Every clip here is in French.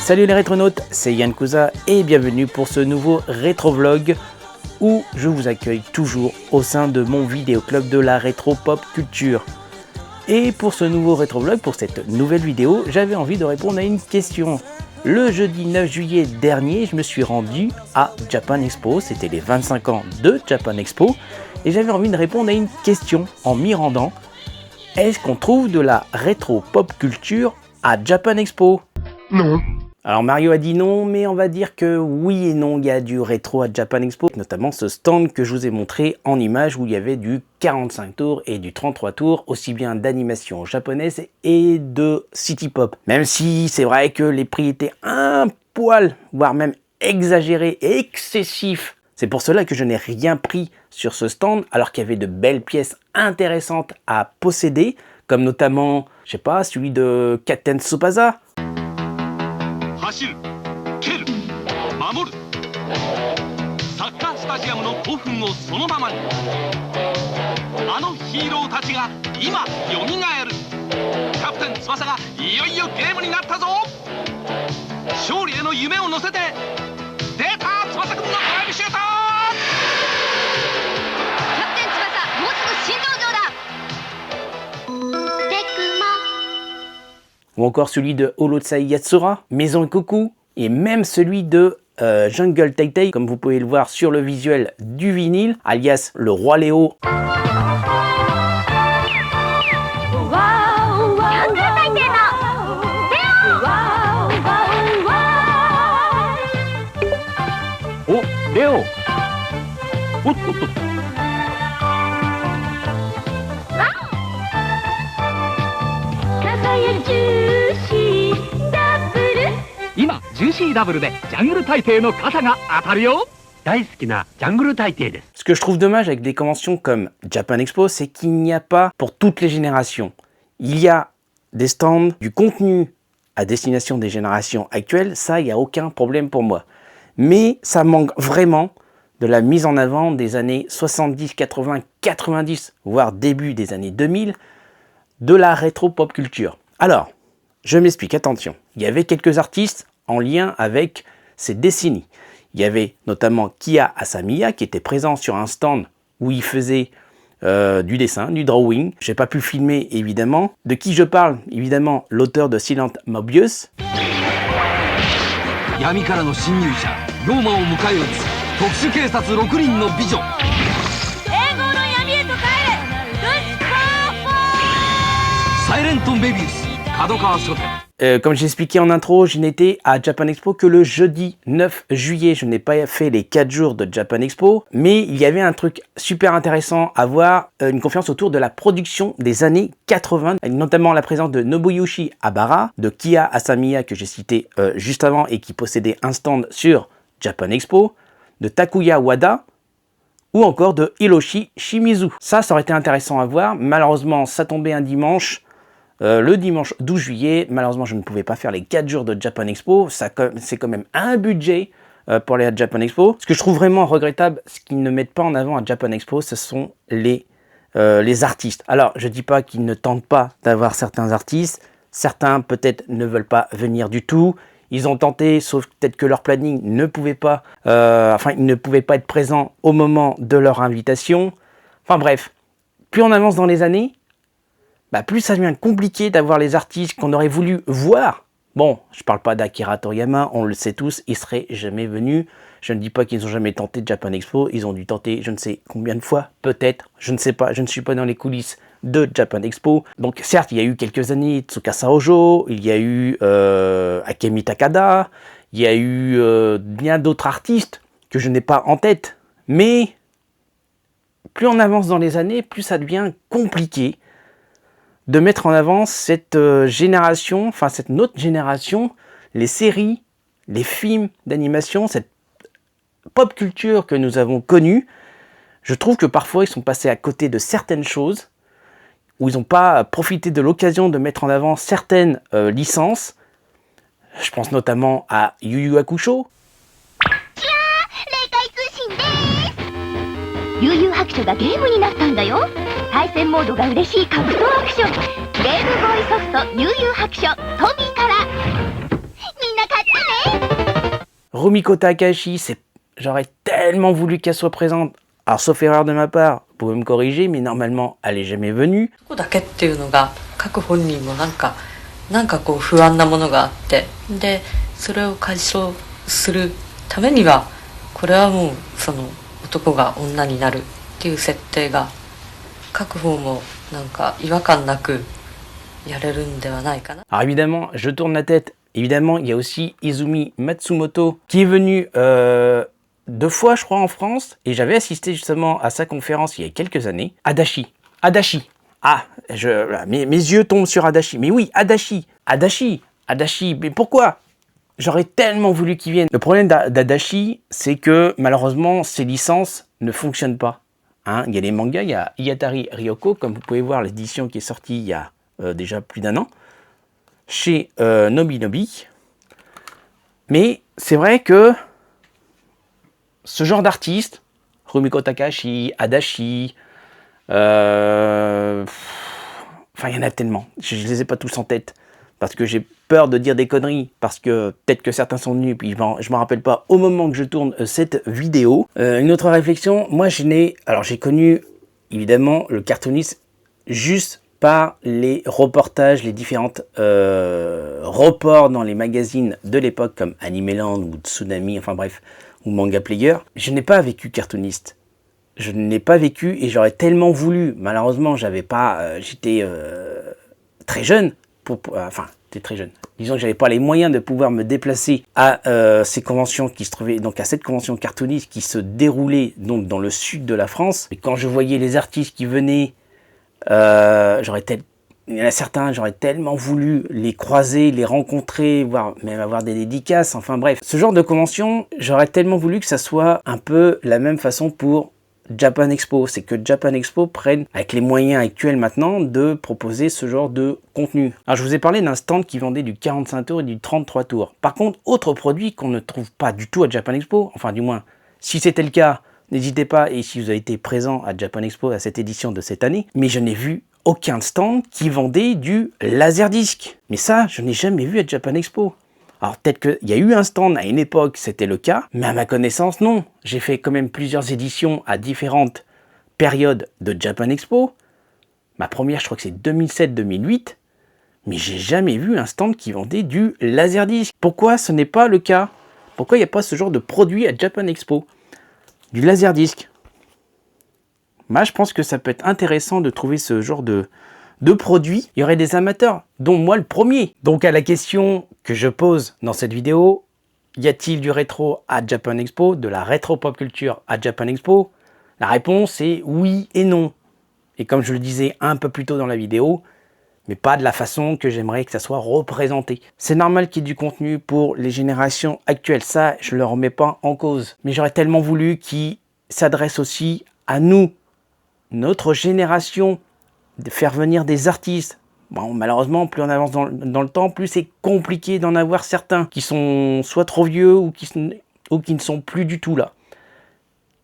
Salut les rétronautes, c'est Yann Cousa et bienvenue pour ce nouveau rétrovlog où je vous accueille toujours au sein de mon vidéoclub de la rétro pop culture. Et pour ce nouveau rétrovlog, pour cette nouvelle vidéo, j'avais envie de répondre à une question. Le jeudi 9 juillet dernier, je me suis rendu à Japan Expo, c'était les 25 ans de Japan Expo, et j'avais envie de répondre à une question en m'y rendant. Est-ce qu'on trouve de la rétro pop culture à Japan Expo? Non. Alors Mario a dit non, mais on va dire que oui et non, il y a du rétro à Japan Expo, notamment ce stand que je vous ai montré en image où il y avait du 45 tours et du 33 tours, aussi bien d'animation japonaise et de city pop. Même si c'est vrai que les prix étaient un poil, voire même exagérés et excessifs. C'est pour cela que je n'ai rien pris sur ce stand, alors qu'il y avait de belles pièces intéressantes à posséder, comme notamment, je sais pas, celui de Katen Tsubasa. 走る、蹴る、守る、サッカースタジアムの興奮をそのままに、あのヒーローたちが今よみがえる。キャプテン翼がいよいよゲームになったぞ。勝利への夢を乗せて出た、翼くんのドライブシュート。キャプテン翼、もうすぐ新登場だ。テクモ。 Ou encore celui de Holotsai Yatsura, Maison Koku, et même celui de Jungle Tai-Tai, comme vous pouvez le voir sur le visuel du vinyle, alias le Roi Léo. Oh, Léo. Ce que je trouve dommage avec des conventions comme Japan Expo, c'est qu'il n'y a pas pour toutes les générations. Il y a des stands, du contenu à destination des générations actuelles, ça, il n'y a aucun problème pour moi. Mais ça manque vraiment de la mise en avant des années 70, 80, 90, voire début des années 2000, de la rétro pop culture. Alors, je m'explique, attention. Il y avait quelques artistes en lien avec ces décennies. Il y avait notamment Kiya Asamiya qui était présent sur un stand où il faisait du dessin, du drawing. Je n'ai pas pu filmer évidemment. De qui je parle? Évidemment, l'auteur de Silent Mobius. Comme j'ai expliqué en intro, je n'étais à Japan Expo que le jeudi 9 juillet. Je n'ai pas fait les 4 jours de Japan Expo, mais il y avait un truc super intéressant à voir, une conférence autour de la production des années 80, avec notamment la présence de Nobuyushi Habara, de Kiya Asamiya que j'ai cité juste avant et qui possédait un stand sur Japan Expo, de Takuya Wada, ou encore de Hiroshi Shimizu. Ça aurait été intéressant à voir. Malheureusement, ça tombait un dimanche. Le dimanche 12 juillet, malheureusement je ne pouvais pas faire les 4 jours de Japan Expo, c'est quand même un budget pour aller à Japan Expo. Ce que je trouve vraiment regrettable, ce qu'ils ne mettent pas en avant à Japan Expo, ce sont les artistes. Alors je dis pas qu'ils ne tentent pas d'avoir certains artistes, certains peut-être ne veulent pas venir du tout, ils ont tenté, sauf peut-être que leur planning ne pouvait pas, ils ne pouvaient pas être présents au moment de leur invitation. Enfin bref, plus on avance dans les années, plus ça devient compliqué d'avoir les artistes qu'on aurait voulu voir. Bon, je parle pas d'Akira Toriyama, on le sait tous, il serait jamais venu. Je ne dis pas qu'ils n'ont jamais tenté Japan Expo, ils ont dû tenter je ne sais combien de fois, peut-être, je ne sais pas, je ne suis pas dans les coulisses de Japan Expo. Donc certes, il y a eu quelques années Tsukasa Ojo, il y a eu Akemi Takada, il y a eu bien d'autres artistes que je n'ai pas en tête. Mais plus on avance dans les années, plus ça devient compliqué de mettre en avant cette génération, enfin cette autre génération, les séries, les films d'animation, cette pop culture que nous avons connue. Je trouve que parfois ils sont passés à côté de certaines choses, où ils n'ont pas profité de l'occasion de mettre en avant certaines licences. Je pense notamment à Yu Yu Hakusho. Yu Yu Hakusho がゲームになったんだよ。対戦モードが嬉しい格闘アクション。ゲームボーイソフト Yu Yu Hakusho トビから。みんな買ってね。Rumiko Takahashi, j'aurais tellement voulu qu'elle soit présente. Alors sauf erreur de ma part, vous pouvez me corriger, mais normalement elle est jamais venue. そこだけっていうのが各本人もなんかこう不安なものがあって、でそれを解消するためにはこれはもうその男が女になるっていう設定が各方もなんか違和感なくやれるんではないかな。Alors évidemment, je tourne la tête. Évidemment, il y a aussi Izumi Matsumoto qui est venu 2 fois, je crois, en France, et j'avais assisté justement à sa conférence il y a quelques années. Adachi. Ah, mes yeux tombent sur Adachi. Mais oui, Adachi, mais pourquoi? J'aurais tellement voulu qu'il vienne. Le problème d'Adachi, c'est que malheureusement, ses licences ne fonctionnent pas. Hein, il y a les mangas, il y a Iatari Ryoko, comme vous pouvez voir l'édition qui est sortie il y a déjà plus d'1 an, chez Nobinobi. Mais c'est vrai que ce genre d'artiste, Rumiko Takahashi, Adachi, enfin il y en a tellement, je ne les ai pas tous en tête, parce que j'ai peur de dire des conneries, parce que peut-être que certains sont venus, puis je ne m'en rappelle pas au moment que je tourne cette vidéo. Une autre réflexion, moi j'ai connu évidemment le cartooniste juste par les reportages, les différentes reports dans les magazines de l'époque comme Animeland ou Tsunami, enfin bref, ou Manga Player. Je n'ai pas vécu cartooniste. Je n'ai pas vécu et j'aurais tellement voulu. Malheureusement, j'étais très jeune. J'étais très jeune. Disons que j'avais pas les moyens de pouvoir me déplacer à ces conventions qui se trouvaient, donc à cette convention cartooniste qui se déroulait donc dans le sud de la France. Et quand je voyais les artistes qui venaient, il y en a certains, j'aurais tellement voulu les croiser, les rencontrer, voire même avoir des dédicaces, enfin bref. Ce genre de convention, j'aurais tellement voulu que ça soit un peu la même façon pour Japan Expo. C'est que Japan Expo prenne, avec les moyens actuels maintenant, de proposer ce genre de contenu. Alors je vous ai parlé d'un stand qui vendait du 45 tours et du 33 tours. Par contre, autre produit qu'on ne trouve pas du tout à Japan Expo, enfin du moins, si c'était le cas, n'hésitez pas, et si vous avez été présent à Japan Expo à cette édition de cette année, mais je n'ai vu aucun stand qui vendait du Laserdisc. Mais ça, je n'ai jamais vu à Japan Expo. Alors peut-être qu'il y a eu un stand à une époque, c'était le cas, mais à ma connaissance, non. J'ai fait quand même plusieurs éditions à différentes périodes de Japan Expo. Ma première, je crois que c'est 2007-2008, mais j'ai jamais vu un stand qui vendait du Laserdisc. Pourquoi ce n'est pas le cas? Pourquoi il n'y a pas ce genre de produit à Japan Expo? Du Laserdisc. Moi, je pense que ça peut être intéressant de trouver ce genre de produit. Il y aurait des amateurs, dont moi le premier. Donc à la question que je pose dans cette vidéo, y a-t-il du rétro à Japan Expo, de la rétro pop culture à Japan Expo? La réponse est oui et non. Et comme je le disais un peu plus tôt dans la vidéo, mais pas de la façon que j'aimerais que ça soit représenté. C'est normal qu'il y ait du contenu pour les générations actuelles, ça je ne le remets pas en cause. Mais j'aurais tellement voulu qu'il s'adresse aussi à nous, notre génération, de faire venir des artistes. Bon, malheureusement, plus on avance dans le temps, plus c'est compliqué d'en avoir certains qui sont soit trop vieux ou qui ne sont plus du tout là.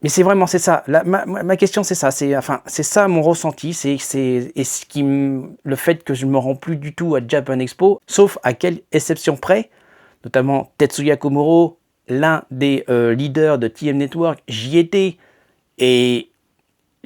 Mais c'est vraiment, c'est ça. Ma question, c'est ça. C'est ça mon ressenti. Le fait que je ne me rends plus du tout à Japan Expo, sauf à quelle exception près, notamment Tetsuya Komuro, l'un des leaders de TM Network, j'y étais et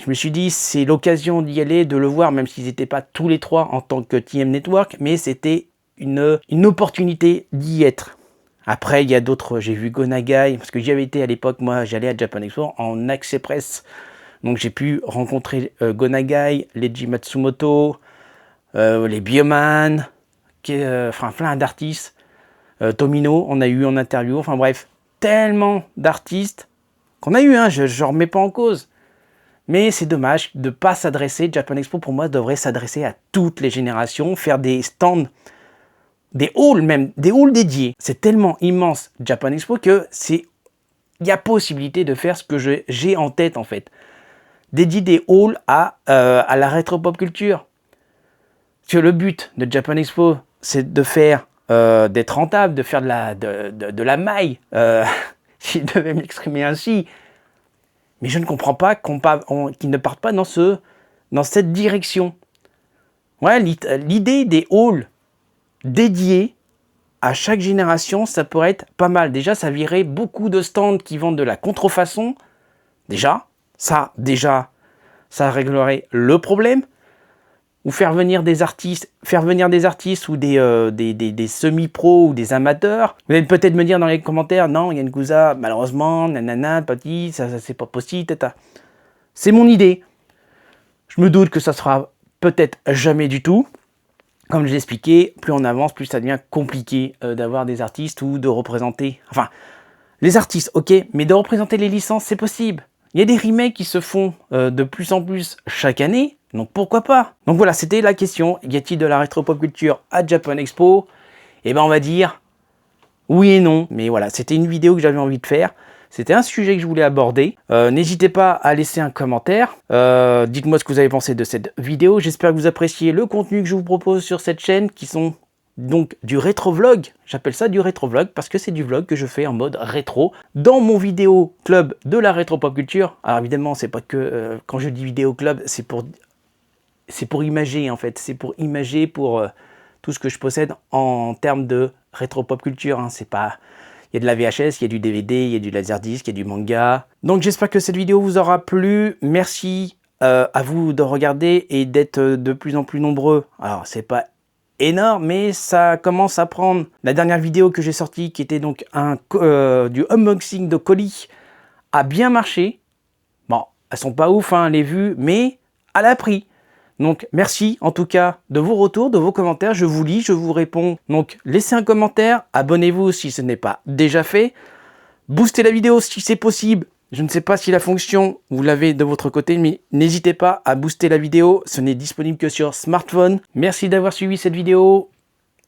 je me suis dit, c'est l'occasion d'y aller, de le voir, même s'ils n'étaient pas tous les trois en tant que TM Network, mais c'était une opportunité d'y être. Après, il y a d'autres, j'ai vu Go Nagai, parce que j'y avais été à l'époque, moi j'allais à Japan Expo en accès presse, donc j'ai pu rencontrer Go Nagai, Leiji Matsumoto, les Bioman, enfin plein d'artistes, Tomino, on a eu en interview, enfin bref, tellement d'artistes qu'on a eu, hein, je ne remets pas en cause. Mais c'est dommage de ne pas s'adresser, Japan Expo pour moi devrait s'adresser à toutes les générations, faire des stands, des halls même, des halls dédiés. C'est tellement immense Japan Expo que il y a possibilité de faire ce que j'ai en tête en fait. Dédier des halls à la rétro pop culture. Parce que le but de Japan Expo, c'est de faire, d'être rentable, de faire de la maille, si je devais m'exprimer ainsi. Mais je ne comprends pas qu'ils ne partent pas dans cette direction. Ouais, l'idée des halls dédiés à chaque génération, ça pourrait être pas mal. Déjà, ça virait beaucoup de stands qui vendent de la contrefaçon. Ça réglerait le problème. Ou faire venir des artistes ou des semi-pros ou des amateurs. Vous allez peut-être me dire dans les commentaires, non, Yann Cousa, malheureusement, nanana, petit, ça c'est pas possible, tata. C'est mon idée. Je me doute que ça sera peut-être jamais du tout. Comme je l'ai expliqué, plus on avance, plus ça devient compliqué d'avoir des artistes ou de représenter. Enfin, les artistes, ok, mais de représenter les licences, c'est possible. Il y a des remakes qui se font de plus en plus chaque année. Donc pourquoi pas? Donc voilà, c'était la question. Y a-t-il de la rétro pop culture à Japan Expo? Eh ben on va dire oui et non. Mais voilà, c'était une vidéo que j'avais envie de faire. C'était un sujet que je voulais aborder. N'hésitez pas à laisser un commentaire. Dites-moi ce que vous avez pensé de cette vidéo. J'espère que vous appréciez le contenu que je vous propose sur cette chaîne, qui sont donc du rétro vlog. J'appelle ça du rétro vlog parce que c'est du vlog que je fais en mode rétro dans mon vidéo club de la rétro pop culture. Alors évidemment, c'est pas que quand je dis vidéo club, c'est pour imager en fait. C'est pour imager pour tout ce que je possède en termes de rétro pop culture. Hein. C'est pas... Il y a de la VHS, il y a du DVD, il y a du laserdisc, il y a du manga. Donc j'espère que cette vidéo vous aura plu. Merci à vous de regarder et d'être de plus en plus nombreux. Alors c'est pas énorme, mais ça commence à prendre. La dernière vidéo que j'ai sortie, qui était donc du unboxing de colis, a bien marché. Bon, elles sont pas ouf, hein, les vues, mais elle a pris. Donc merci en tout cas de vos retours, de vos commentaires, je vous lis, je vous réponds. Donc laissez un commentaire, abonnez-vous si ce n'est pas déjà fait. Boostez la vidéo si c'est possible. Je ne sais pas si la fonction, vous l'avez de votre côté, mais n'hésitez pas à booster la vidéo. Ce n'est disponible que sur smartphone. Merci d'avoir suivi cette vidéo,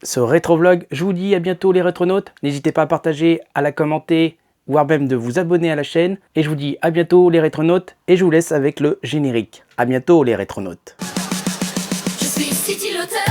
ce rétro-vlog. Je vous dis à bientôt les rétronautes. N'hésitez pas à partager, à la commenter, voire même de vous abonner à la chaîne. Et je vous dis à bientôt les rétronautes. Et je vous laisse avec le générique. À bientôt les rétronautes. Je suis City Lotus.